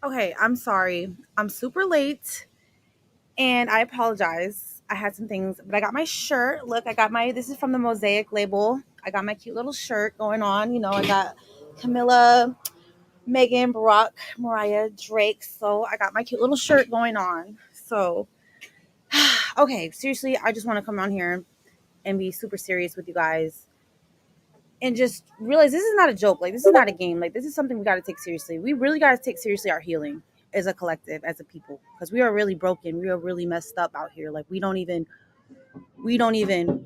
Okay, I'm sorry. I'm super late and I apologize. I had some things, but I got my shirt. Look, this is from the Mosaic label. I got my cute little shirt going on. I got Camilla, Megan, Barack, Mariah, Drake. So I got my cute little shirt going on. So, okay, seriously, I just want to come on here and be super serious with you guys and just realize this is not a joke. Like, this is not a game. Like, this is something we got to take seriously. We really got to take seriously our healing as a collective, as a people, because we are really broken. We are really messed up out here. Like, we don't even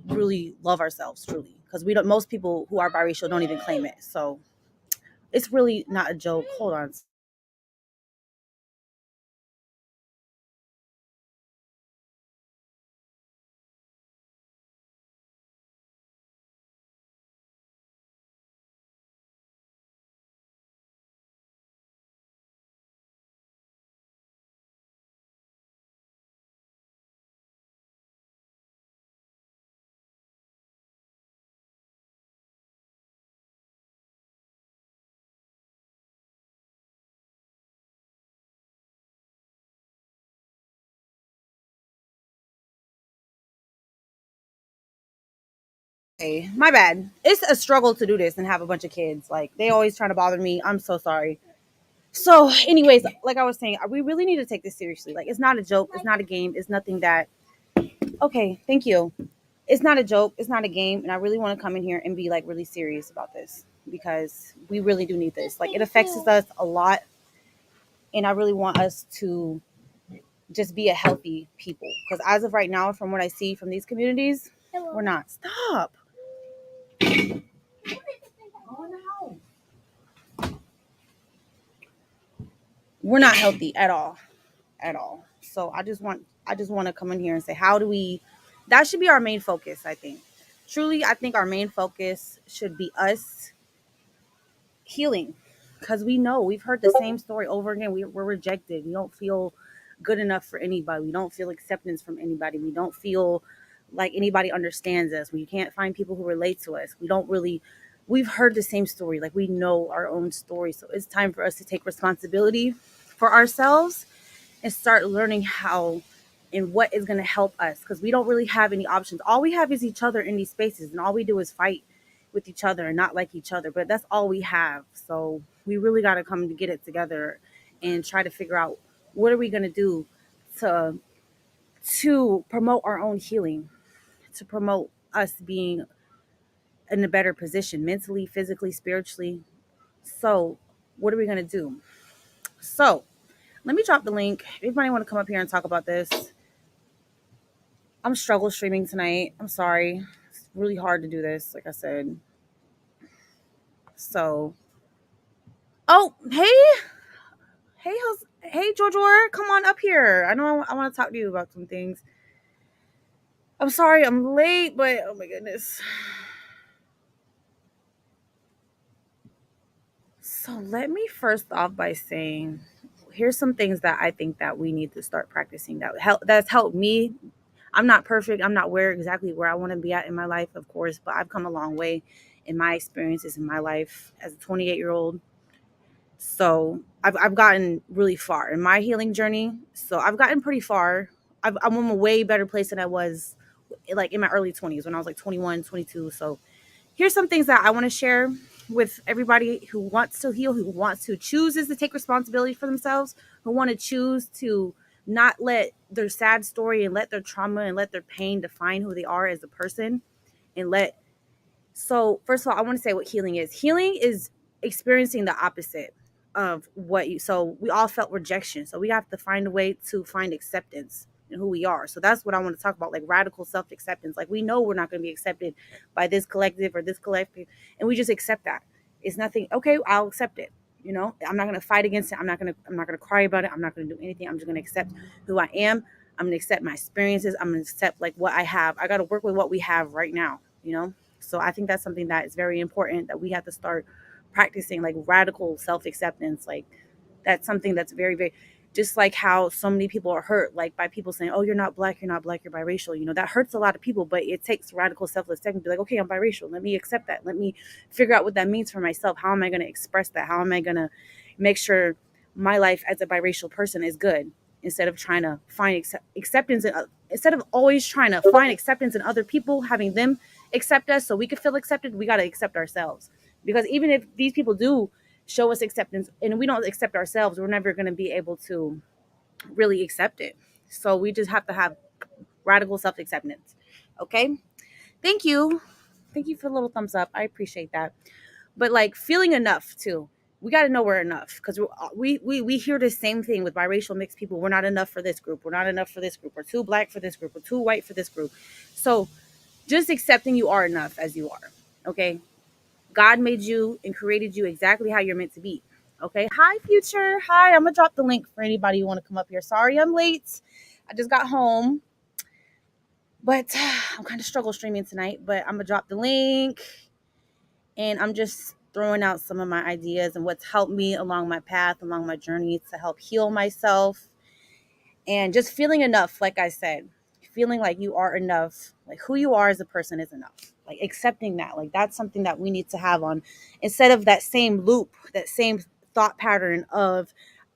really love ourselves truly, because we don't. Most people who are biracial don't even claim it. So it's really not a joke. Hold on. Okay, my bad. It's a struggle to do this and have a bunch of kids. Like, they always trying to bother me. I'm so sorry. So, anyways, like I was saying, we really need to take this seriously. Like, it's not a joke. It's not a game. It's nothing that. Okay, thank you. It's not a joke. It's not a game. And I really want to come in here and be like really serious about this, because we really do need this. Like, it affects us a lot. And I really want us to just be a healthy people. Because as of right now, from what I see from these communities, we're not. Stop. We're not healthy at all. At all. So I just want to come in here and say, how do we, that should be our main focus, I think. Truly, I think our main focus should be us healing, because we know we've heard the same story over again. We're rejected. We don't feel good enough for anybody. We don't feel acceptance from anybody. We don't feel like anybody understands us. We can't find people who relate to us. We've heard the same story. Like, we know our own story. So it's time for us to take responsibility for ourselves and start learning how and what is going to help us, because we don't really have any options. All we have is each other in these spaces, and all we do is fight with each other and not like each other. But that's all we have. So we really got to come to get it together and try to figure out what are we going to do to promote our own healing, to promote us being in a better position mentally, physically, spiritually. So what are we going to do? So let me drop the link. If anybody want to come up here and talk about this, I'm struggle streaming tonight. I'm sorry. It's really hard to do this, like I said. So, oh, hey, Jojo, come on up here. I know I want to talk to you about some things. I'm sorry I'm late, but oh my goodness. So let me first off by saying, here's some things that I think that we need to start practicing that's helped me. I'm not perfect. I'm not exactly where I want to be at in my life, of course, but I've come a long way in my experiences in my life as a 28-year-old. So I've gotten really far in my healing journey. So I've gotten pretty far. I'm in a way better place than I was like in my early 20s, when I was like 21, 22. So here's some things that I want to share with everybody who wants to heal, who wants to chooses to take responsibility for themselves, who want to choose to not let their sad story and let their trauma and let their pain define who they are as a person. And let So first of all, I want to say what healing is. Healing is experiencing the opposite of what you. So we all felt rejection. So we have to find a way to find acceptance in who we are. So that's what I want to talk about, like radical self acceptance. Like, we know we're not going to be accepted by this collective or this collective, and we just accept that. It's nothing. Okay, I'll accept it. I'm not going to fight against it. I'm not going to cry about it. I'm not going to do anything. I'm just going to accept who I am. I'm going to accept my experiences. I'm going to accept like what I have. I got to work with what we have right now. So I think that's something that is very important, that we have to start practicing, like radical self acceptance. Like, that's something that's very, very, just like how so many people are hurt, like by people saying, oh, you're not black, you're not black, you're biracial. That hurts a lot of people, but it takes radical self acceptance to be like, okay, I'm biracial. Let me accept that. Let me figure out what that means for myself. How am I going to express that? How am I going to make sure my life as a biracial person is good, instead of trying to find acceptance in, instead of always trying to find acceptance in other people, having them accept us so we could feel accepted. We got to accept ourselves, because even if these people do show us acceptance and we don't accept ourselves, we're never going to be able to really accept it. So we just have to have radical self-acceptance. Okay, thank you. Thank you for the little thumbs up, I appreciate that. But like feeling enough too, we got to know we're enough, because we hear the same thing with biracial mixed people. We're not enough for this group, we're not enough for this group, we're too black for this group, we're too white for this group. So just accepting you are enough as you are. Okay, God made you and created you exactly how you're meant to be. Okay, hi future, hi. I'm gonna drop the link for anybody who want to come up here. Sorry I'm late, I just got home, but I'm kind of struggle streaming tonight. But I'm gonna drop the link, and I'm just throwing out some of my ideas and what's helped me along my path, along my journey to help heal myself, and just feeling enough. Like I said, feeling like you are enough, like who you are as a person is enough, like accepting that, like that's something that we need to have on, instead of that same loop, that same thought pattern of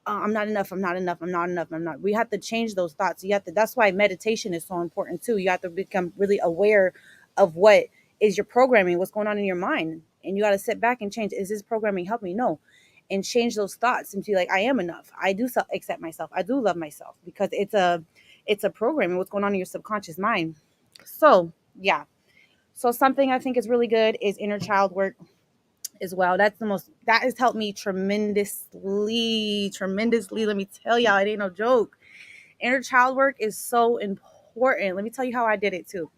I'm not enough, I'm not enough, I'm not enough, I'm not. We have to change those thoughts. You have to, that's why meditation is so important too. You have to become really aware of what is your programming, what's going on in your mind, and you got to sit back and change, is this programming helping me? No. And change those thoughts into like, I am enough, I do accept myself, I do love myself, because it's a programming, what's going on in your subconscious mind. So yeah, so something I think is really good is inner child work as well. That's the most, that has helped me tremendously. Let me tell y'all, it ain't no joke. Inner child work is so important. Let me tell you how I did it too.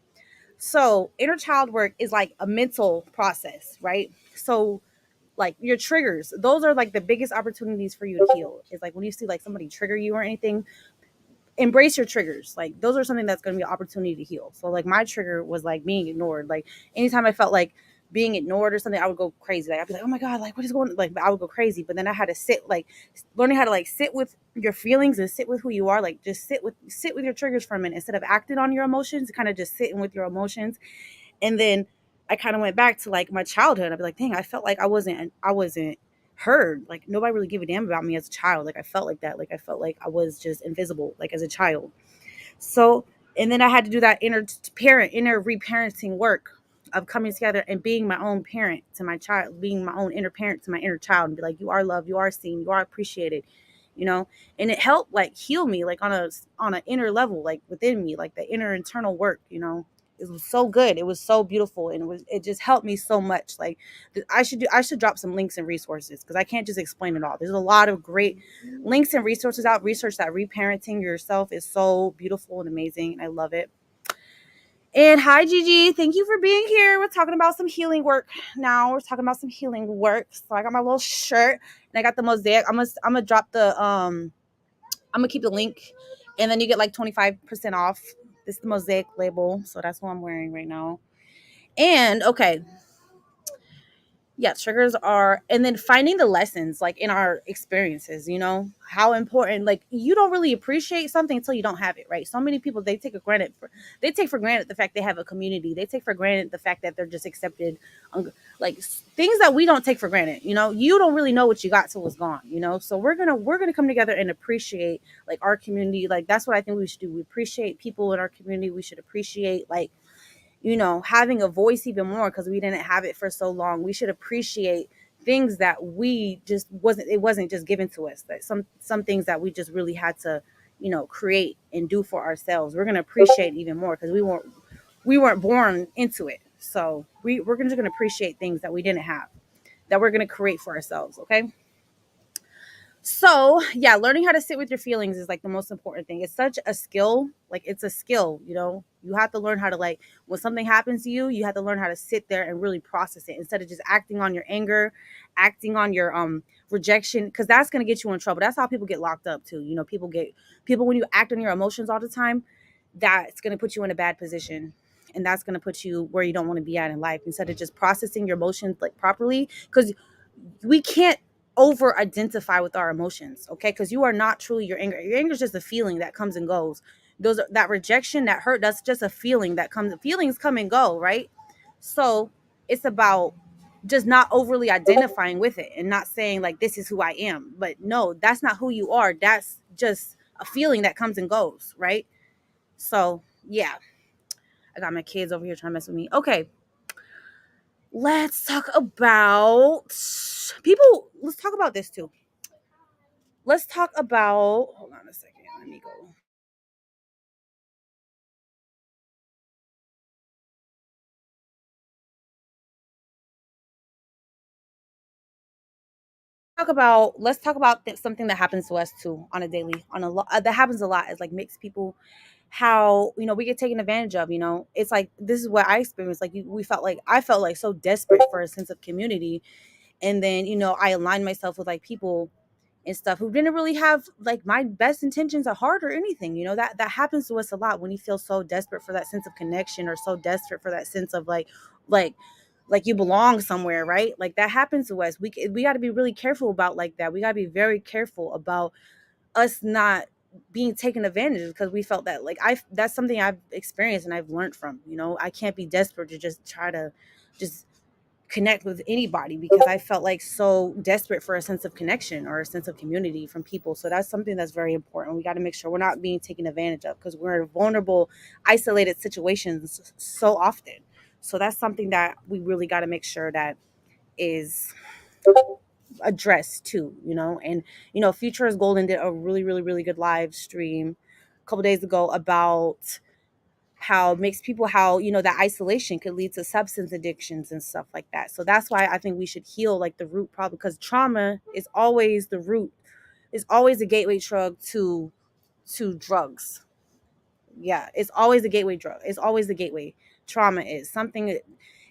So inner child work is like a mental process, right? So like your triggers, those are like the biggest opportunities for you to heal. It's like when you see like somebody trigger you or anything, embrace your triggers. Like those are something that's going to be an opportunity to heal. So like my trigger was like being ignored. Like anytime I felt like being ignored or something, I would go crazy. Like I'd be like, oh my god, like what is going on? Like I would go crazy. But then I had to sit, like learning how to like sit with your feelings and sit with who you are. Like just sit with your triggers for a minute instead of acting on your emotions. Kind of just sitting with your emotions. And then I kind of went back to like my childhood. I'd be like, dang, I felt like I wasn't heard. Like nobody really gave a damn about me as a child. Like I felt like that. Like I felt like I was just invisible, like as a child. So, and then I had to do that inner reparenting work of coming together and being my own parent to my child, being my own inner parent to my inner child, and be like, you are loved, you are seen, you are appreciated, you know. And it helped like heal me, like on an inner level, like within me, like the inner internal work, you know. It was so good, it was so beautiful, and it just helped me so much. Like I should drop some links and resources, because I can't just explain it all. There's a lot of great links and resources out. Research that reparenting yourself is so beautiful and amazing, and I love it. And hi Gigi, thank you for being here. We're talking about some healing work now. We're talking about some healing work. So I got my little shirt and I got the mosaic. I'm gonna drop the I'm gonna keep the link, and then you get like 25% off. This is the mosaic label, so that's what I'm wearing right now. And okay, yeah, triggers are, and then finding the lessons like in our experiences, you know, how important, like you don't really appreciate something until you don't have it, right? So many people, they take for granted the fact they have a community. They take for granted the fact that they're just accepted, like things that we don't take for granted, you know. You don't really know what you got till it's gone, you know. So we're gonna come together and appreciate like our community. Like that's what I think we should do. We appreciate people in our community. We should appreciate like, you know, having a voice even more, because we didn't have it for so long. We should appreciate things that we just wasn't just given to us, that some things that we just really had to, you know, create and do for ourselves. We're going to appreciate even more, because we weren't born into it. So we're just going to appreciate things that we didn't have, that we're going to create for ourselves. Okay. So yeah, learning how to sit with your feelings is like the most important thing. It's such a skill. Like it's a skill, you know. You have to learn how to, like, when something happens to you, you have to learn how to sit there and really process it, instead of just acting on your anger, acting on your rejection, because that's gonna get you in trouble. That's how people get locked up too. You know, people when you act on your emotions all the time, that's gonna put you in a bad position. And that's gonna put you where you don't want to be at in life, instead of just processing your emotions like properly. Because we can't over identify with our emotions, okay? Because you are not truly your anger. Your anger is just a feeling that comes and goes. That rejection, that hurt, that's just a feeling that comes. Feelings come and go, right? So it's about just not overly identifying with it and not saying like this is who I am. But no, that's not who you are. That's just a feeling that comes and goes, right? So yeah, I got my kids over here trying to mess with me. Okay, let's talk about people. Let's talk about this too. Let's talk about. Hold on a second. Let me go. Talk about. Let's talk about something that happens to us too on a daily, on a lot that happens a lot. Is like mixed people. How we get taken advantage of. It's like this is what I experienced. Like we felt like I felt like so desperate for a sense of community, and then I aligned myself with like people and stuff who didn't really have like my best intentions at heart or anything. That happens to us a lot when you feel so desperate for that sense of connection or so desperate for that sense of like like you belong somewhere, right? Like that happens to us. We got to be really careful about like that. We got to be very careful about us not being taken advantage of because we felt that like I that's something I've experienced and I've learned from. I can't be desperate to just try to just connect with anybody because I felt like so desperate for a sense of connection or a sense of community from people. So that's something that's very important. We got to make sure we're not being taken advantage of because we're in vulnerable, isolated situations so often. So that's something that we really got to make sure that is addressed too, and Future is Golden did a really, really, really good live stream a couple days ago about how it makes people how that isolation could lead to substance addictions and stuff like that. So that's why I think we should heal like the root problem because trauma is always the root, is always a gateway drug to drugs. Yeah, it's always a gateway drug. It's always the gateway. Trauma is something.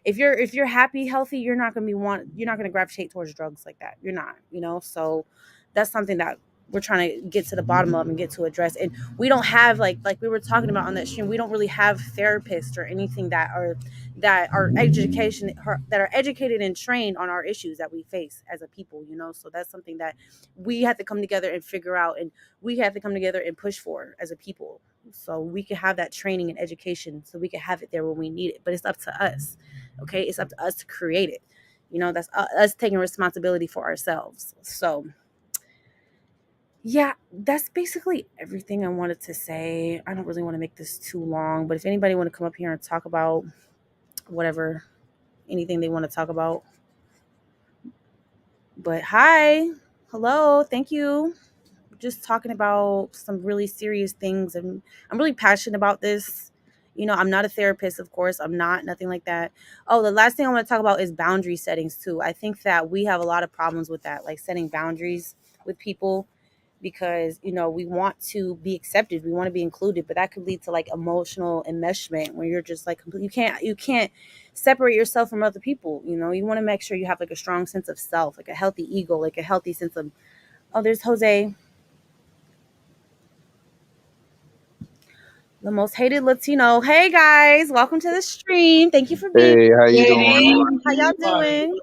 If you're happy, healthy, you're not going to gravitate towards drugs like that. You're not, so that's something that we're trying to get to the bottom of and get to address. And we don't have like we were talking about on that stream, we don't really have therapists or anything that are that are educated and trained on our issues that we face as a people, so that's something that we have to come together and figure out, and we have to come together and push for as a people so we can have that training and education so we can have it there when we need it. But it's up to us. Okay, it's up to us to create it. That's us taking responsibility for ourselves. So yeah, that's basically everything I wanted to say. I don't really want to make this too long, but if anybody want to come up here and talk about whatever, anything they want to talk about. But hi, hello, thank you. Just talking about some really serious things, and I'm really passionate about this. I'm not a therapist, of course. I'm not nothing like that. Oh, the last thing I want to talk about is boundary settings too. I think that we have a lot of problems with that, like setting boundaries with people because we want to be accepted, we want to be included, but that could lead to like emotional enmeshment where you're just like you can't separate yourself from other people. You want to make sure you have like a strong sense of self, like a healthy ego, like a healthy sense of. Oh, there's Jose, the most hated Latino. Hey guys, welcome to the stream. Thank you for being Hey, how you doing? here. How y'all doing?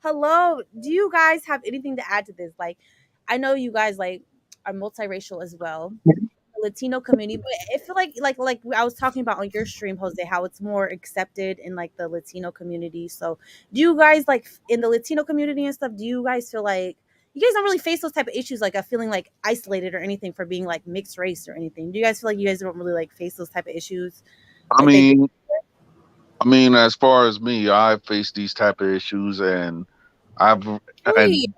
Hello. Do you guys have anything to add to this? Like, I know you guys like are multiracial as well, Latino community, but I feel like I was talking about on your stream, Jose, how it's more accepted in like the Latino community. So, do you guys like in the Latino community and stuff? Do you guys feel like you guys don't really face those type of issues, like of feeling like isolated or anything for being like mixed race or anything? Do you guys feel like you guys don't really like face those type of issues I like they do? mean, I mean, as far as me, I face these type of issues, and I've Really?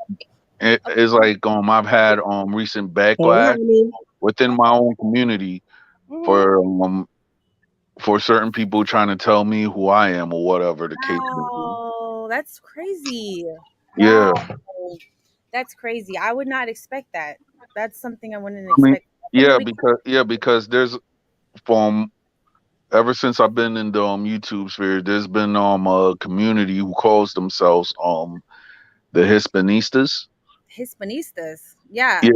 and it's like I've had recent Hey, backlash honey. within my own community Mm-hmm. for for certain people trying to tell me who I am or whatever the case may be. Wow, that's crazy. Yeah, Wow, that's crazy. I would not expect that. That's something I wouldn't I mean, expect. That's something we. because there's from ever since I've been in the YouTube sphere, there's been a community who calls themselves the Hispanistas. Hispanistas. Yeah. Yeah.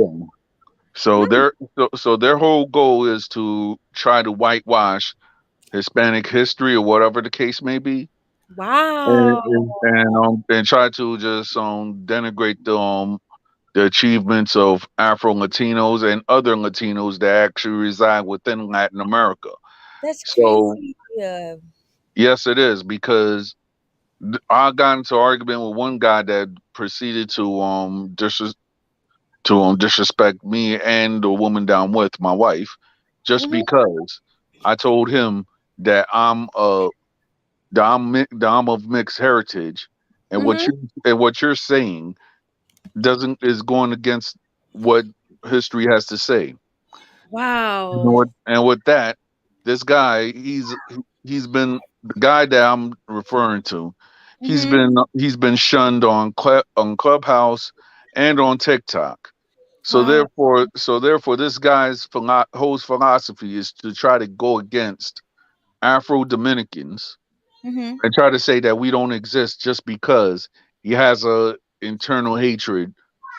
So Hmm. their whole goal is to try to whitewash Hispanic history or whatever the case may be, Wow. and try to just denigrate the achievements of Afro Latinos and other Latinos that actually reside within Latin America. That's So crazy. Yeah. yes, it is because I got into an argument with one guy that proceeded to disrespect me and the woman down with my wife, just Mhm. because I told him that that I'm of mixed heritage, and Mhm. what you're saying doesn't is going against what history has to say. Wow. And with that, this guy, he's been the guy that I'm referring to. Mhm. He's been shunned on on Clubhouse and on TikTok. Wow. So therefore, this guy's whole philosophy is to try to go against Afro Dominicans Mhm. and try to say that we don't exist just because he has a internal hatred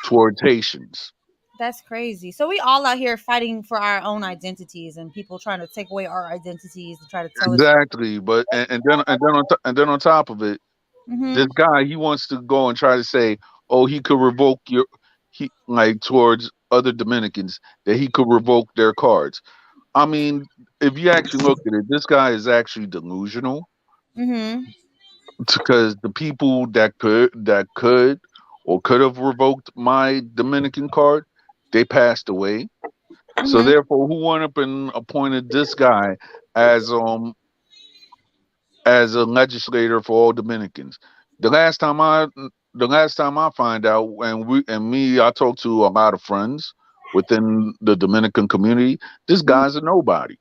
towards Haitians. That's crazy. So we all out here fighting for our own identities, and people trying to take away our identities and try to tell us. Exactly, but and then on top of it, this Mhm. guy he wants to go and try to say, oh, he could revoke your he like towards other Dominicans that he could revoke their cards. I mean, if you actually look at it, this guy is actually delusional Mhm. because the people that could have revoked my Dominican card, they passed away. So Mhm. therefore, who went up and appointed this guy as um as a legislator for all Dominicans? The last time I the last time I find out, I talked to a lot of friends within the Dominican community. This Mhm. guy's a nobody.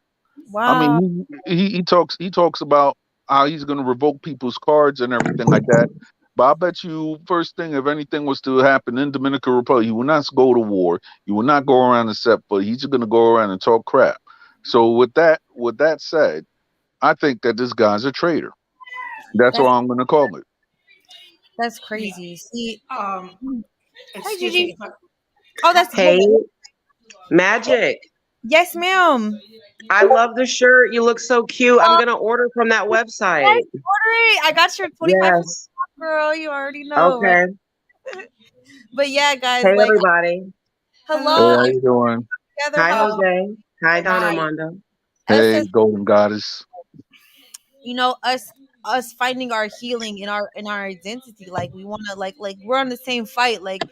I Wow. mean, he talks about how he's going to revoke people's cards and everything like that. But I bet you, first thing, if anything was to happen in Dominican Republic, he will not go to war. He will not go around and set foot. He's just going to go around and talk crap. So with that said, I think that this guy's a traitor. That's That's what I'm going to call it. that's Yeah. crazy. See, Um, hi excuse me. Gigi. If I, Oh, that's Hey, Jose. Magic. Yes, ma'am. I love the shirt. You look so cute. I'm Oh, going to order from that yes, website. order it. I got your 25% Yes. off, girl. You already know. Okay. But yeah, guys, Hey, like, everybody. Hey, hello, how hello. I'm you doing? together. Hi, Hello, Jose. Hi, Don Hi. Armando. us Hey, as Golden Goddess. us finding our healing in our identity. Like we want to like we're on the same fight. Like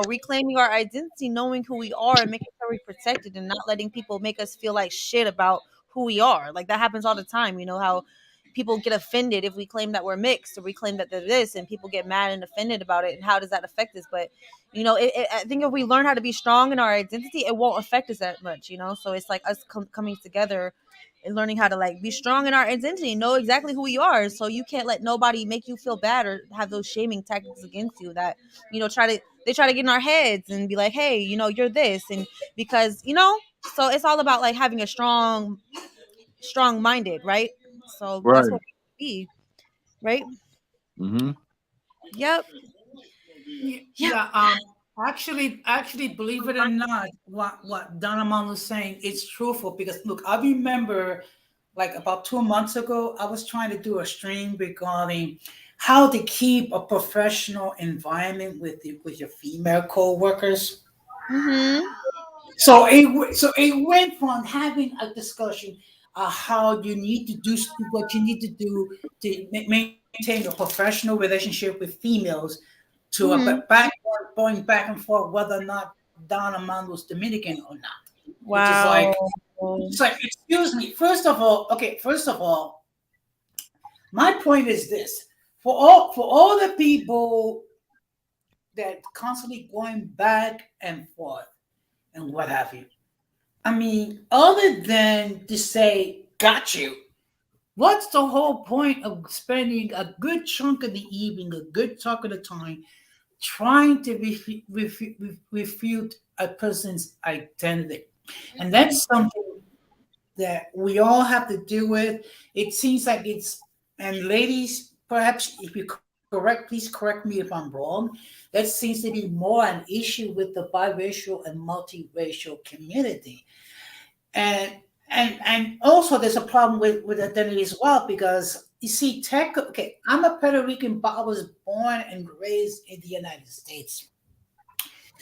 reclaiming our identity, knowing who we are, and making sure we protect it, and not letting people make us feel like shit about who we are. Like that happens all the time. You know how people get offended if we claim that we're mixed or we claim that they're this, and people get mad and offended about it. And how does that affect us? But I think if we learn how to be strong in our identity, it won't affect us that much. So it's like us coming together and learning how to like be strong in our identity, know exactly who you are. So you can't let nobody make you feel bad or have those shaming tactics against you that, they try to get in our heads and be like, hey, you're this. And because, so it's all about like having a strong minded, right? So that's Right. what we be, right? Mm-hmm. Yep. Yep. Yeah. Actually, believe it or not, what Don was saying is truthful because look, I remember like about 2 months ago, I was trying to do a stream regarding how to keep a professional environment with your female co-workers. Mm-hmm. So it went from having a discussion how you need to do what you need to do to maintain a professional relationship with females to a Mm-hmm. going back and forth whether or not Don Amando's Dominican or not, which is Wow. like excuse me. First of all, my point is this: for all the people that constantly going back and forth and what have you. I mean, other than to say, got you, what's the whole point of spending a good chunk of the evening, a good chunk of the time, trying to refute a person's identity? And that's something that we all have to deal with. It seems like and ladies, perhaps if you correct, please correct me if I'm wrong. That seems to be more an issue with the biracial and multiracial community. And and also there's a problem with identity as well because you see tech okay, I'm a Puerto Rican, but I was born and raised in the United States.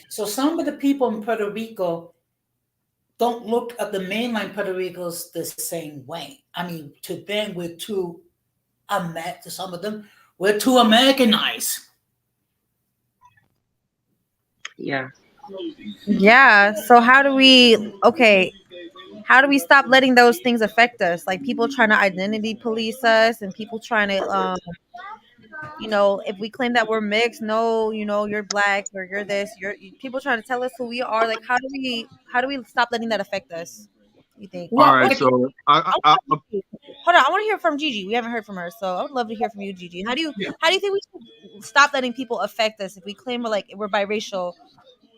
So some of the people in Puerto Rico don't look at the mainland Puerto Ricos the same way. I mean, to them, we're too unmet to some of them. We're too Americanized. Yeah. Yeah. So how do we? Okay. How do we stop letting those things affect us? Like people trying to identity police us, and people trying to, if we claim that we're mixed, no, you're black or you're this, people trying to tell us who we are. Like, how do we stop letting that affect us? You think? All Well, right, What do you so I want to Hold on, I want to hear from Gigi. We haven't heard from her, so I would love to hear from you, Gigi. How do you think we should stop letting people affect us if we claim we're biracial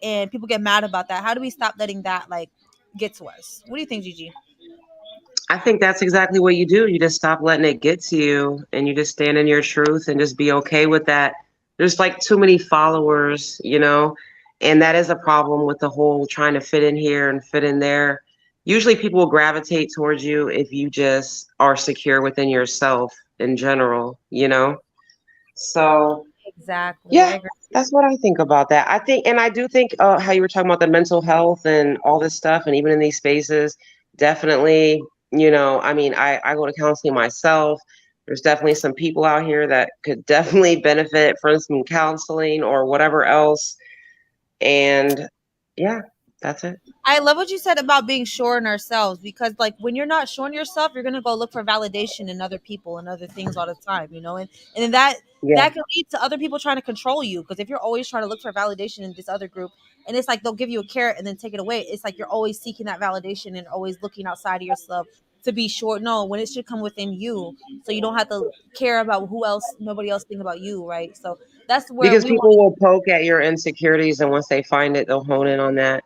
and people get mad about that? How do we stop letting that get to us? What do you think, Gigi? I think that's exactly what you do. You just stop letting it get to you and you just stand in your truth and just be okay with that. There's like too many followers, you know, and that is a problem with the whole trying to fit in here and fit in there. Usually people will gravitate towards you if you just are secure within yourself in general, you know? So, Exactly, I yeah, agree. that's what I think about that. I think, and I do think how you were talking about the mental health and all this stuff, and even in these spaces, definitely, you know, I mean, I go to counseling myself. There's definitely some people out here that could definitely benefit from some counseling or whatever else. And yeah, that's it. I love what you said about being sure in ourselves, because when you're not sure in yourself, you're gonna go look for validation in other people and other things all the time, and then Yeah, that can lead to other people trying to control you, because if you're always trying to look for validation in this other group, and it's like they'll give you a carrot and then take it away, it's like you're always seeking that validation and always looking outside of yourself to be sure. No, when it should come within you, so you don't have to care about nobody else think about you, right? So that's where because we want. people will poke at your insecurities, and once they find it, they'll hone in on that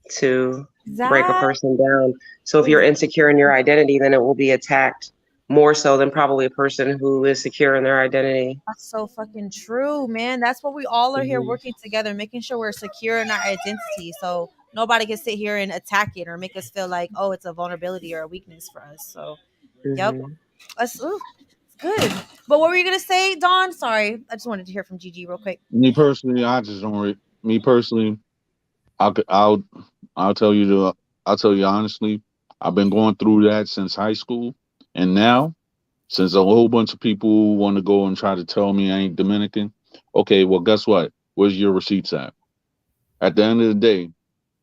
to break a Exactly. person down. So if you're insecure in your identity, then it will be attacked more so than probably a person who is secure in their identity. That's so fucking true, man. That's what we all are here Hmm. working together, making sure we're secure in our identity. So nobody can sit here and attack it or make us feel like, oh, it's a vulnerability or a weakness for us. So, yep. Hmm. That's it's good. But what were you gonna say, Dawn? Sorry, I just wanted to hear from Gigi real quick. me personally, I just don't. Me personally, I'll I'll I'll tell you I'll tell you honestly, I've been going through that since high school, and now since a whole bunch of people want to go and try to tell me I ain't Dominican. Okay, well, guess what? Where's your receipts at? At the end of the day,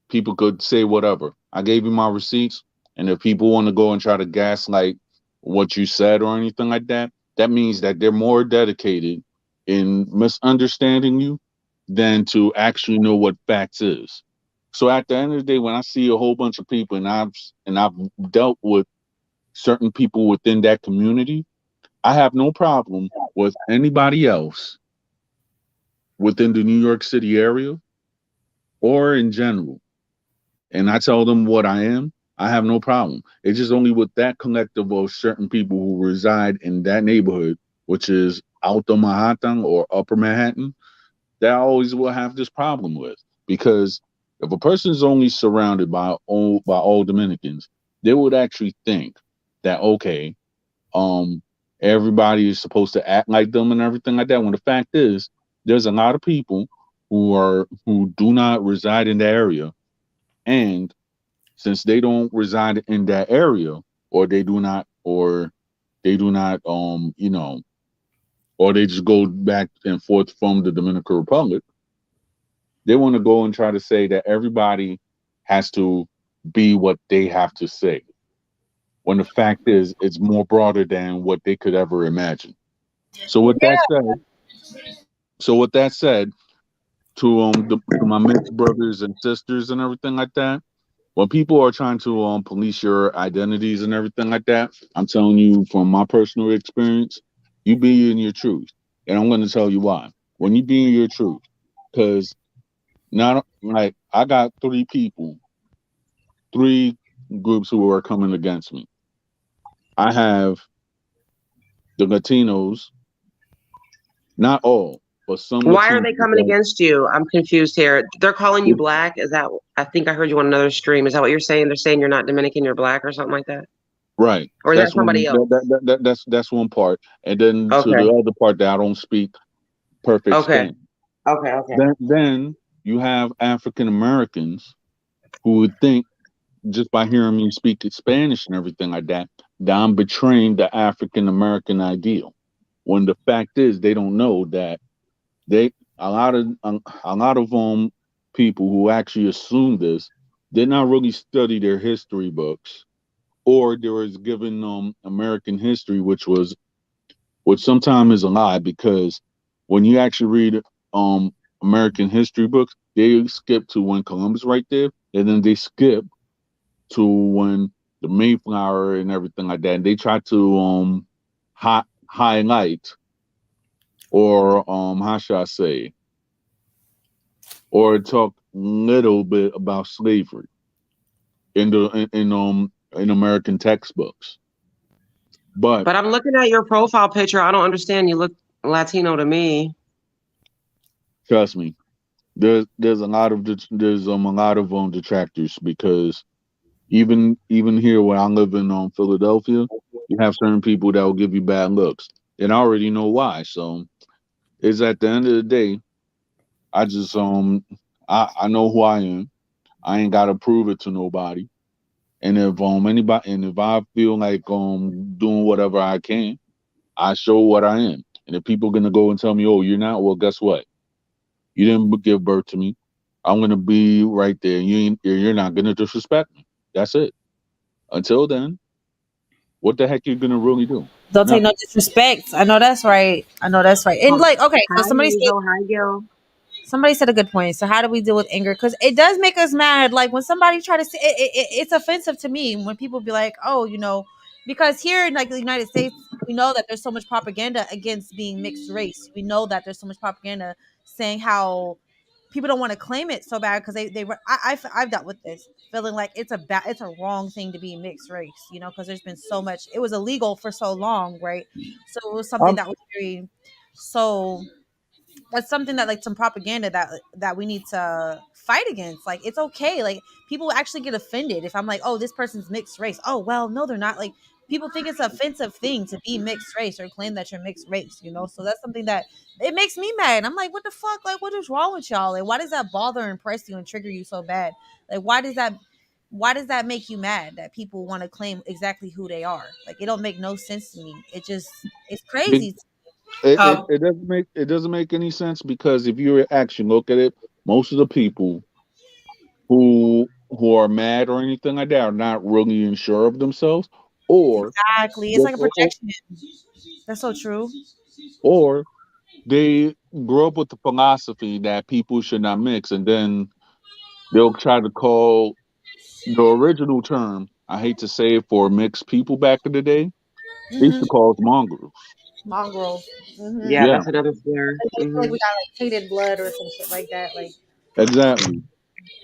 people could say whatever. I gave you my receipts, and if people want to go and try to gaslight what you said or anything like that, that means that they're more dedicated in misunderstanding you than to actually know what facts is. So at the end of the day, when I see a whole bunch of people and I've dealt with certain people within that community, I have no problem with anybody else within the New York City area or in general, and I tell them what I am, I have no problem. It's just only with that collective of certain people who reside in that neighborhood, which is Alto Manhattan or Upper Manhattan, that I always will have this problem with. Because if a person is only surrounded by all Dominicans, they would actually think that okay, um, everybody is supposed to act like them and everything like that. When the fact is, there's a lot of people who do not reside in the area, and since they don't reside in that area, or they do not, or they just go back and forth from the Dominican Republic, they want to go and try to say that everybody has to be what they have to say, when the fact is it's more broader than what they could ever imagine. So with that said, so with that said, to my mixed brothers and sisters and everything like that, when people are trying to police your identities and everything like that, I'm telling you from my personal experience, you be in your truth, and I'm going to tell you why. When you be in your truth, because not like I got three groups who are coming against me. I have the Latinos, not all, but some Why are Latinos they coming that against you? I'm confused here. They're calling you black. Is that? I think I heard you on another stream. Is that what you're saying? They're saying you're not Dominican, you're black, or something like that, right. or is that That's somebody one. else? That's one part, and then to Okay. the other part that I don't speak perfect Okay. Spanish. Okay. Okay. Then you have African Americans who would think just by hearing me speak Spanish and everything like that, that I'm betraying the African American ideal. when the fact is they don't know that they a lot of people who actually assume this did not really study their history books, or they was given American history, which sometimes is a lie, because when you actually read um American history books, they skip to when Columbus right there, and then they skip to when the Mayflower and everything like that. And they try to highlight, or how should I say, or talk little bit about slavery in American textbooks. But But I'm looking at your profile picture. I don't understand. You look Latino to me. trust me, there's a lot of detractors, because even here where I live in Philadelphia, you have certain people that will give you bad looks, and I already know why. So it's at the end of the day, I just I know who I am. I ain't gotta prove it to nobody. And if I feel like doing whatever I can, I show what I am. And if people gonna go and tell me, "Oh, you're not," well, guess what? You didn't give birth to me. I'm gonna be right there. You're not gonna disrespect me. That's it. Until then, what the heck you gonna really do? Don't take no Nothing. disrespect. I know that's right. I know that's right. And Oh, like, okay, so hi, Hazel. Hi, Gil. somebody said a good point. So how do we deal with anger? Because it does make us mad. Like when somebody try to say it's offensive to me when people be like, oh, because here in like the United States, we know that there's so much propaganda against being mixed race. We know that there's so much propaganda saying how people don't want to claim it so bad because I've dealt with this feeling like it's a wrong thing to be mixed race, because there's been so much. It was illegal for so long, right? So it was something Um, that was very so that's something that like some propaganda that we need to fight against. Like it's okay. Like people actually get offended if I'm like, oh, this person's mixed race. Oh, well, no, they're not. Like people think it's an offensive thing to be mixed race or claim that you're mixed race. So that's something that it makes me mad. I'm like, what the fuck? Like, what is wrong with y'all? Like, why does that bother and impress you and trigger you so bad? Like, why does that make you mad that people want to claim exactly who they are? Like, it don't make no sense to me. It's it, crazy. Um, it doesn't make any sense, because if you actually look at it, most of the people who are mad or anything like that are not really unsure of themselves, or Exactly. It's or, like a or, or projection. That's so true. or they grew up with the philosophy that people should not mix, and then they'll try to call the original term. I hate to say it, for mixed people back in the day, they used Hmm. to call us mongrels. Mongrel. Hmm. Yeah, Yeah, that's another slur. Like, we feel like Hmm. we got like tainted blood or some shit like that. Like, exactly.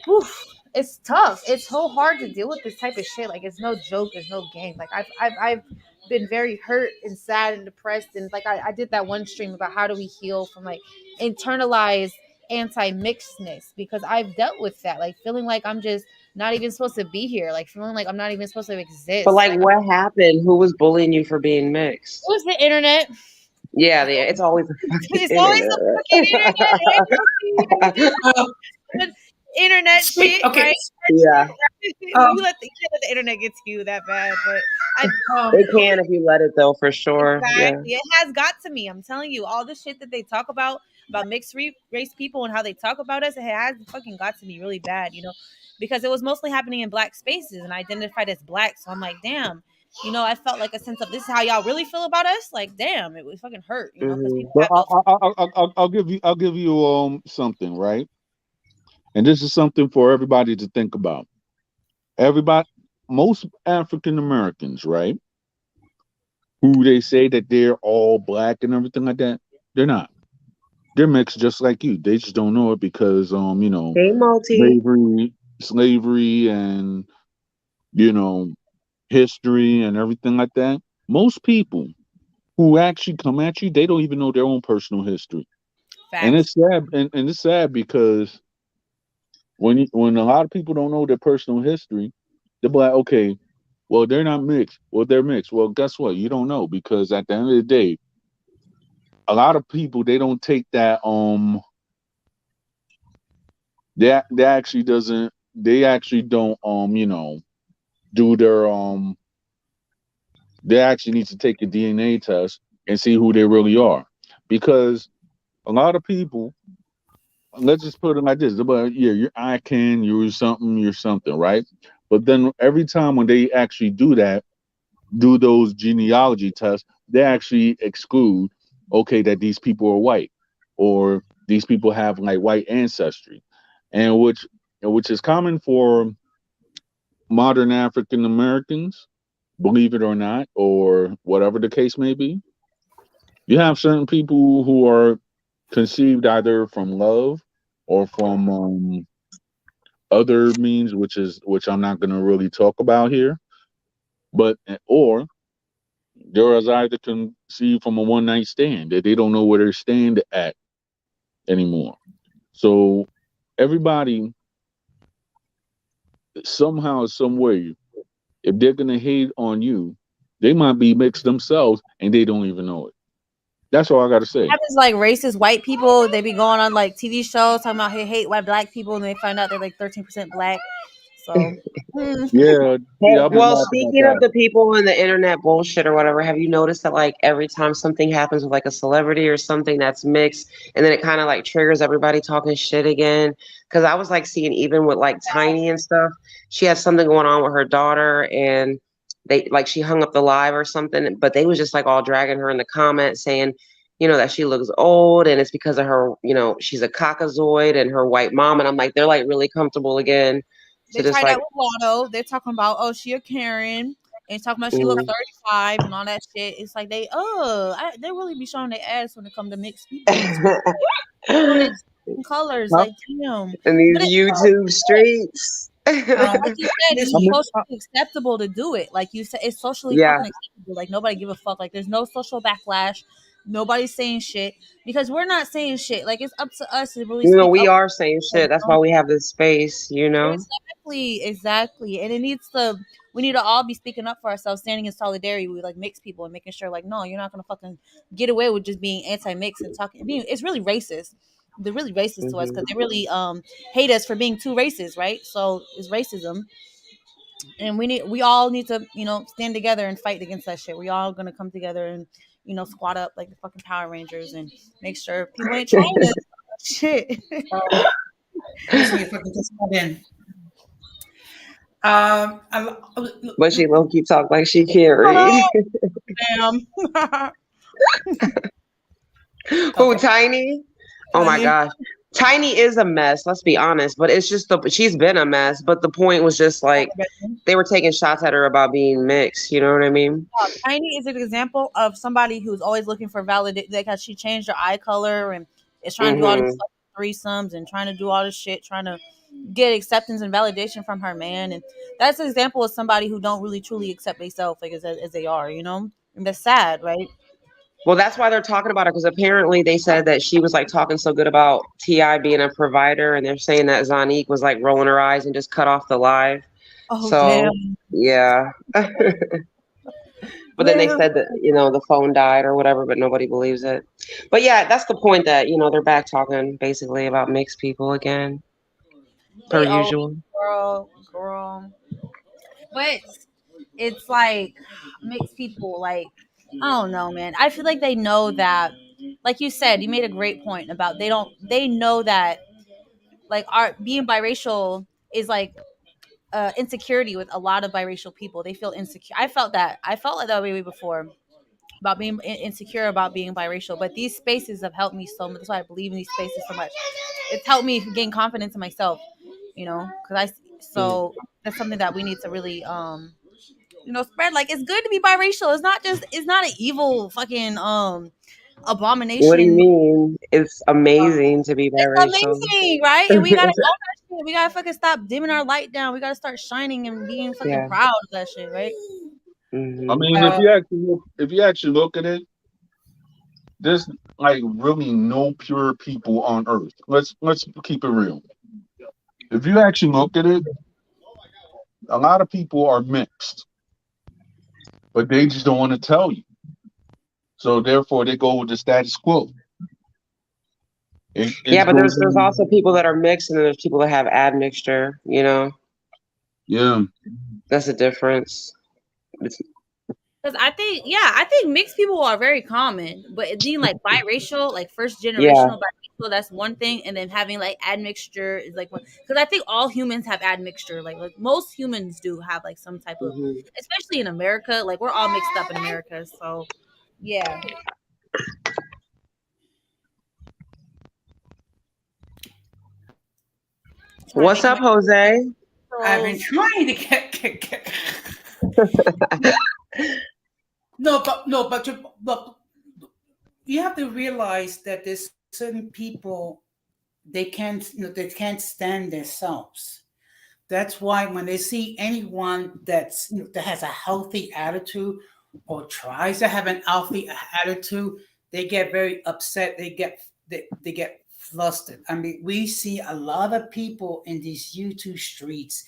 whew, it's tough. It's so hard to deal with this type of shit. Like, it's no joke. It's no game. Like, I've been very hurt and sad and depressed. And like, I did that one stream about how do we heal from like internalized anti-mixedness because I've dealt with that. Like, feeling like I'm just not even supposed to be here. Like, feeling like I'm not even supposed to But exist. like, Like, what happened? Who was bullying you for being it mixed? was the internet. Yeah, it's always the fucking It's always the fucking internet. internet. Ain't no tea. um, Internet speak. shit, Okay. right? Yeah, You Um, can't let the internet get to you that bad, but I um, it can if you let it, though, for sure. Yeah. exactly it has got to me. I'm telling you, all the shit that they talk about mixed race people and how they talk about us, it has fucking got to me really bad, because it was mostly happening in black spaces and I identified as black, so I'm like, damn. I felt like a sense of this is how y'all really feel about us. Like, damn, it was fucking hurt, because Hmm. people But have no. I'll give you something, right, and this is something for everybody to think about. Everybody, most African Americans, right, who they say that they're all black and everything like that, they're not. They're mixed just like you. They just don't know it because Hey, Multi. slavery, slavery, and you know history and everything like that. Most people who actually come at you, they don't even know their own personal history, and Facts. it's sad. And it's sad because when a lot of people don't know their personal history, they're like, okay, well they're not mixed. Well, they're mixed. Well, guess what? You don't know, because at the end of the day, a lot of people, they don't take that they actually doesn't they actually don't do their they actually need to take a DNA test and see who they really are. Because a lot of people, let's just put it like this, but yeah, you're I can, you're something, right? But then every time when they actually do those genealogy tests, they actually exclude, okay, that these people are white, or these people have like white ancestry, and which is common for modern African Americans, believe it or not, or whatever the case may be. You have certain people who are conceived either from love or from other means, which I'm not going to really talk about here, but or they're as either conceived from a one night stand that they don't know where they stand at anymore. So everybody somehow, some way, if they're going to hate on you, they might be mixed themselves and they don't even know it. That's all I got to say. Happens like racist white people. They be going on like TV shows talking about hate white black people, and they find out they're like 13% black. So, Yeah, Hey, yeah, I've been well, laughing at speaking of that. the people in the internet bullshit or whatever, have you noticed that like every time something happens with like a celebrity or something that's mixed, and then it kind of like triggers everybody talking shit again? Because I was like seeing even with like Tiny and stuff, she had something going on with her daughter, and they like she hung up the live or something, but they was just like all dragging her in the comments saying, that she looks old and it's because of her, she's a caucasoid and her white mom, and I'm like, they're like really comfortable again to they just tried that like. with Lotto. They're talking about, oh, she a Karen. And talking about she looks Mm. 35 and all that shit. It's like they really be showing their ass when it comes to mixed people. Mixed people showing their colors. Huh? Like, damn. In But these it's YouTube streets. like you said, I it's Listen, mean, socially acceptable to do it. Like you said, it's socially Yeah, fucking acceptable. Like nobody give a fuck. Like there's no social backlash. Nobody's saying shit because we're not saying shit. Like it's up to us to really speak we up. are saying You shit. That's why know? we have this space. Exactly, exactly. And it needs to we need to all be speaking up for ourselves, standing in solidarity with like mixed people and making sure like no, you're not gonna fucking get away with just being anti-mix and talking being it's really racist. They're really racist to us Hmm. because they really hate us for being too racist, right? So it's racism. And we all need to, stand together and fight against that shit. We all gonna come together and, squat up like the fucking Power Rangers and make sure people ain't trying to shit. listen, if I can just add in. But she low key talk like she can't read. Damn. Who, Okay. Tiny? Oh my Honey. gosh. Tiny is a mess, let's be honest. But it's just she's been a mess. But the point was just like they were taking shots at her about being mixed, you know what I mean? Tiny is an example of somebody who's always looking for validation. Like how she changed her eye color and is trying to do all these Hmm. fucking threesomes and trying to do all this shit, trying to get acceptance and validation from her man. And that's an example of somebody who don't really truly accept themselves like as they are, And that's sad, right? Well, that's why they're talking about her because apparently they said that she was like talking so good about Ti being a provider, and they're saying that Zanique was like rolling her eyes and just cut off the live. Oh So damn. yeah. But then they Damn. said that, the phone died or whatever, but nobody believes it. But yeah, that's the point that, they're back talking basically about mixed people again, per They oh usual. girl. But it's like mixed people, like I don't know, man. I feel like they know that like you said, you made a great point about they know that like our being biracial is like insecurity with a lot of biracial people. They feel insecure. I felt like that way before about being insecure about being biracial. But these spaces have helped me so much. That's why I believe in these spaces so much. It's helped me gain confidence in myself, because Mm. so that's something that we need to really spread. Like it's good to be biracial. It's not an evil fucking What do you abomination. mean? It's amazing to be It's biracial. amazing, right? And we gotta own that shit. We gotta fucking stop dimming our light down. We gotta start shining and being fucking Yeah. proud of that shit, right? I Hmm. mean, Uh, if you actually look at it, there's like really no pure people on earth. Let's keep it real. If you actually look at it, a lot of people are mixed, but they just don't want to tell you. So therefore, they go with the status quo. Yeah, It but goes there's in. also people that are mixed and then there's people that have admixture. Yeah, That's a difference. It's, Because I think mixed people are very common, but it being like biracial, like first Yeah. generational biracial, that's one thing, and then having like admixture is like one. Because I think all humans have admixture, like most humans do have like some type of, Hmm. especially in America, like we're all mixed up in America, so yeah. Trying to What's make up, my Jose? I've been rolls. trying to get. No, but no, but you have to realize that there's certain people they can't stand themselves. That's why when they see anyone that has a healthy attitude or tries to have an healthy attitude, they get very upset. They get flustered. I mean, we see a lot of people in these YouTube streets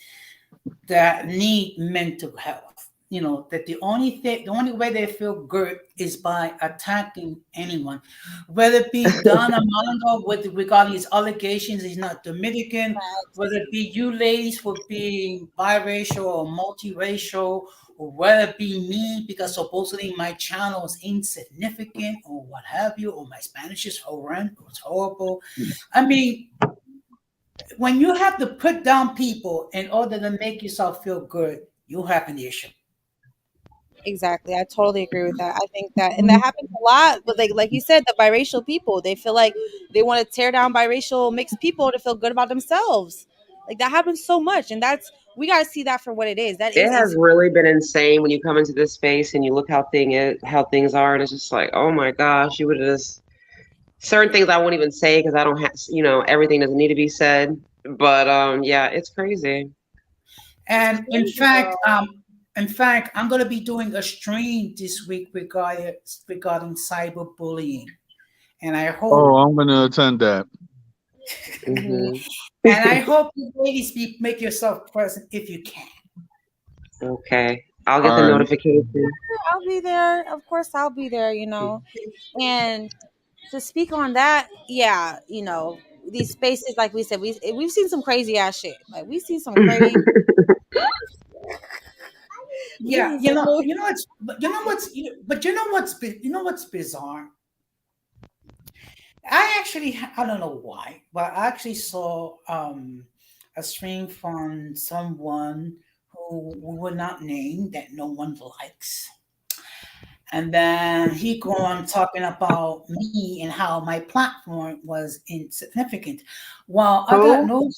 that need mental health. That the only way they feel good is by attacking anyone, whether it be Don Armando with regarding his allegations he's not Dominican, whether it be you ladies for being biracial or multiracial, or whether it be me because supposedly my channel is insignificant or what have you, or my Spanish is horrible. I mean, when you have to put down people in order to make yourself feel good, you have an issue. Exactly. I totally agree with that. I think that, and that happens a lot with like you said, the biracial people. They feel like they want to tear down biracial mixed people to feel good about themselves. Like that happens so much, and that's we gotta see that for what it is. That It is has really been insane when you come into this space and you look how things are, and it's just like, oh my gosh, you would have just certain things I won't even say because I don't have, everything doesn't need to be said. But yeah, it's crazy. it's And crazy, bro. in fact, I'm going to be doing a stream this week regarding cyberbullying, and I Oh, hope I'm gonna attend that. Hmm. Hmm. and I hope you ladies make yourself present if you can. Okay, I'll get the All right. notification. I'll be there. Of course, I'll be there. And to speak on that, yeah, these spaces, like we said, we've seen some crazy ass shit. Like we've seen some crazy. We've Yeah, seen some. you know what's bizarre. I don't know why, but I actually saw a stream from someone who we will not name that no one likes. And then he go on talking about me and how my platform was insignificant. Well, I got Who? no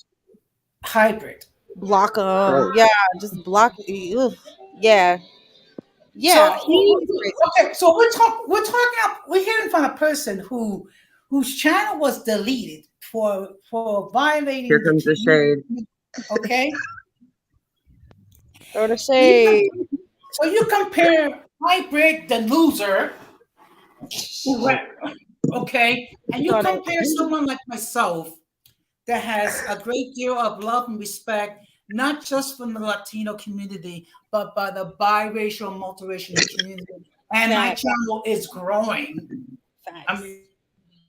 hybrid. Block Oh, them. Yeah, just block. Ugh. Yeah, yeah. So He's crazy. okay, so we're hearing from a person whose channel was deleted for here violating the comes the shade. community. Okay, Throw the so shade. you compare hybrid the loser, who Oh, okay, and you Throw that compare someone like myself that has a great deal of love and respect, not just from the Latino community, but by the biracial, multiracial community. And my fact. channel is growing. I Facts.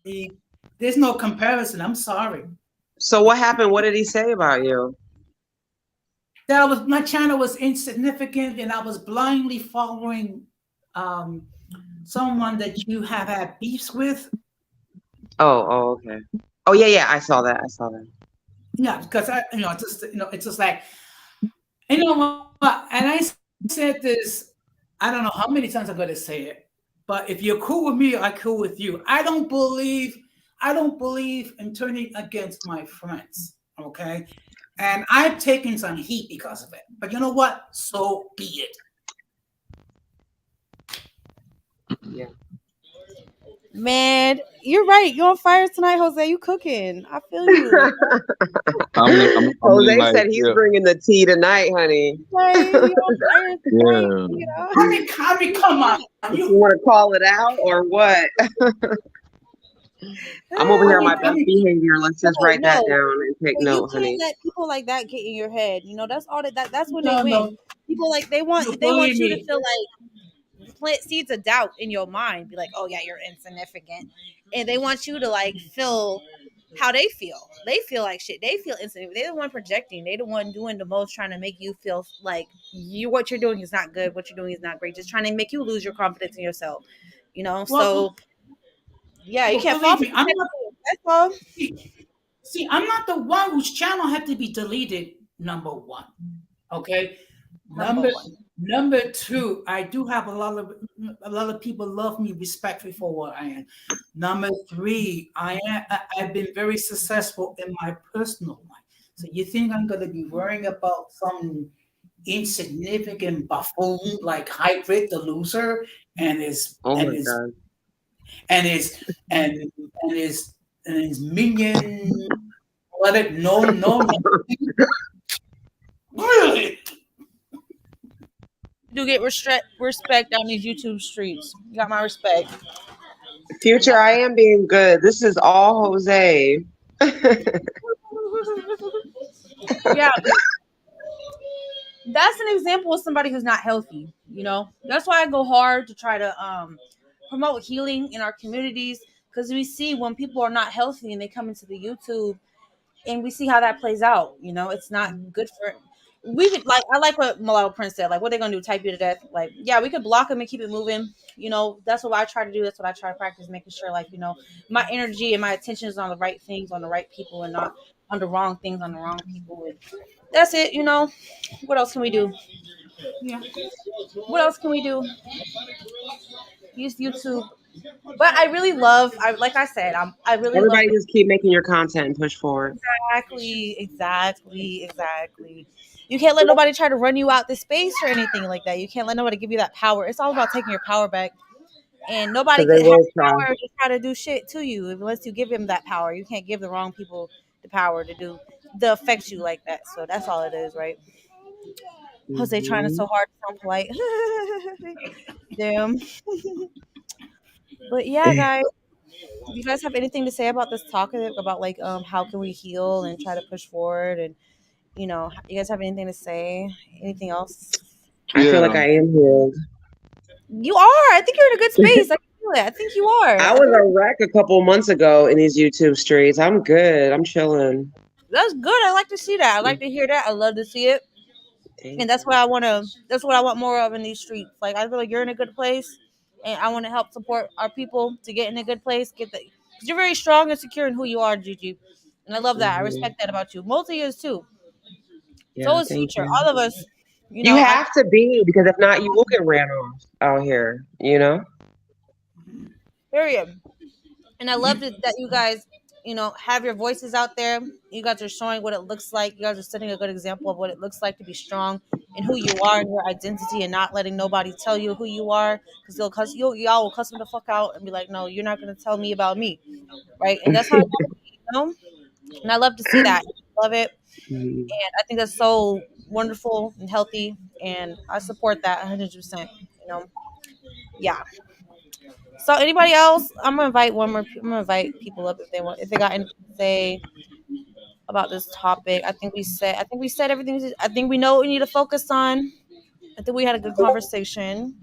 mean, there's no comparison. I'm sorry. so what happened? What did he say about you? That was my channel was insignificant, and I was blindly following um, someone that you have had beefs with. Oh, oh, okay. Oh, yeah, yeah. I saw that. I saw that. Yeah, because it's just like what, and I said this. I don't know how many times I'm going to say it, but if you're cool with me, I'm cool with you. I don't believe in turning against my friends. Okay, and I've taken some heat because of it. But you know what? So be it. Yeah. Man, you're right. You on fire tonight, Jose. You cooking. I feel you. I mean, Jose like, said he's bringing the tea tonight, honey. Okay, you on fire tonight. yeah. I mean, come on, You want to call it out or what? I'm over here on my I best mean, behavior. Let's just No, write that no. down and take But you note, can't honey. let people like that get in your head. That's all that's when they no, win. no, People like you they want believe you to me. feel like plant seeds of doubt in your mind. Be like, oh yeah, you're insignificant, and they want you to like feel how they feel. They feel like shit. They feel instant. They're the one projecting. They the one doing the most, trying to make you feel like what you're doing is not good. What you're doing is not great. Just trying to make you lose your confidence in yourself. You know. Well, So yeah, you well, can't fall believe for me, I'm not. it. That's all. See, see, I'm not the one whose channel had to be deleted. Number one, okay. Number Number one. number two, I do have a lot of people love me, respect me for what I am. Number three, I've been very successful in my personal life. So you think I'm gonna be worrying about some insignificant buffoon like Hybrid the loser and his Oh and my his God. and his and his minion, let it no, really. You do get respect on these YouTube streets. You got my respect. You Future, got I am being good. This is all Jose. yeah, that's an example of somebody who's not healthy. You know, that's why I go hard to try to promote healing in our communities, because we see when people are not healthy and they come into the YouTube, and we see how that plays out. You know, it's not good for. We could like I like what Malala Prince said. Like, what they gonna do? Type you to death? Like, yeah, we could block them and keep it moving. You know, that's what I try to do. That's what I try to practice, making sure like my energy and my attention is on the right things, on the right people, and not on the wrong things, on the wrong people. And that's it. You know, what else can we do? Yeah. What else can we do? Use YouTube. But I really love. I like I said. I really love Everybody just keep making your content and push forward. exactly. You can't let nobody try to run you out the space or anything like that. You can't let nobody give you that power. It's all about taking your power back. And nobody Because they could have will try. power to try to do shit to you unless you give him that power. You can't give the wrong people the power to affect you like that. So that's all it is, right? Jose trying to Hmm. so hard to sound polite. Damn. But yeah, guys. Do you guys have anything to say about this topic about like how can we heal and try to push forward, and you guys have anything to say? Anything else? I feel like Yeah. I am healed. You are. I think you're in a good space. I can feel it. I think you are. I I was feel like a wreck a couple months ago in these YouTube streets. I'm good. I'm chilling. that's good. I like to see that. I like to hear that. I love to see it. And Thank that's what you. I want to that's what I want more of in these streets. Like I feel like you're in a good place, and I want to help support our people to get in a good place, get the cuz you're very strong and secure in who you are, Gigi. And I love that. I Hmm. respect that about you. Multi is too. So Yeah, is thank Future. you. All of us. You I have to be because if not, you will get ran off out here. You know. period. And I You, loved it that you guys, have your voices out there. You guys are showing what it looks like. You guys are setting a good example of what it looks like to be strong in who you are and your identity, and not letting nobody tell you who you are, because y'all will cuss them the fuck out and be like, no, you're not gonna tell me about me, right? And that's how it gotta be, you know. And I love to see that. Love it, Mhm. and I think that's so wonderful and healthy, and I support that 100%. You know, yeah. So anybody else? I'm gonna invite one more. I'm gonna invite people up if they got anything to say about this topic. I think we said everything. I think we know what we need to focus on. I think we had a good conversation.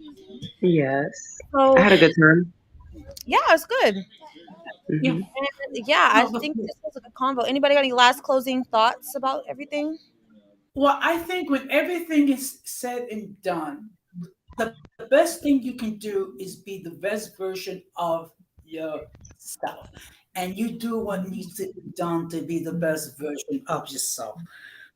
Yes, I So had a good time. yeah, it's good. yeah. Hmm. And yeah, I No, think this was a good convo. Anybody got any last closing thoughts about everything? well, I think when everything is said and done, the best thing you can do is be the best version of yourself. And you do what needs to be done to be the best version of yourself.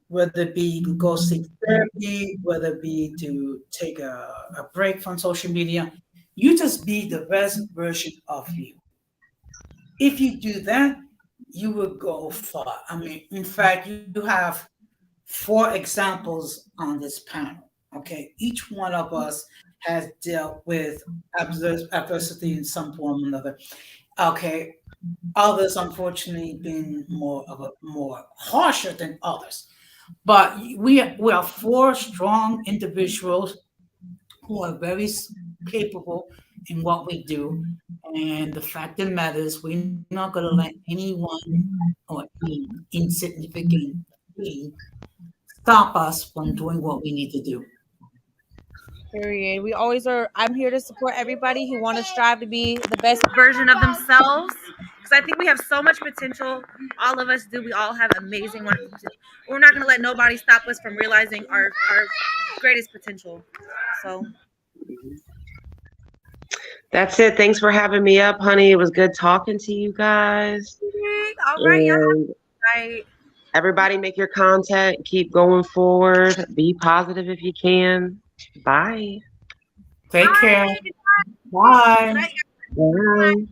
Whether it be you can go seek therapy, whether it be to take a break from social media, you just be the best version of you. If you do that, you will go far. I mean, in fact, you have four examples on this panel. Okay, each one of us has dealt with adversity in some form or another. Okay, others unfortunately been more harsher than others. But we are four strong individuals who are very capable in what we do. And the fact of the matter is, we're not going to let anyone or any insignificant thing stop us from doing what we need to do. Period. We always are. I'm here to support everybody who want to strive to be the best version of themselves. because I think we have so much potential. All of us do. We all have amazing, wonderful potential. We're not going to let nobody stop us from realizing our greatest potential. So That's it. Thanks for having me up, honey. It was good talking to you guys. all right, y'all. And Right. everybody make your content. Keep going forward. Be positive if you can. Bye. Take care. Bye. Good Bye. night. Bye.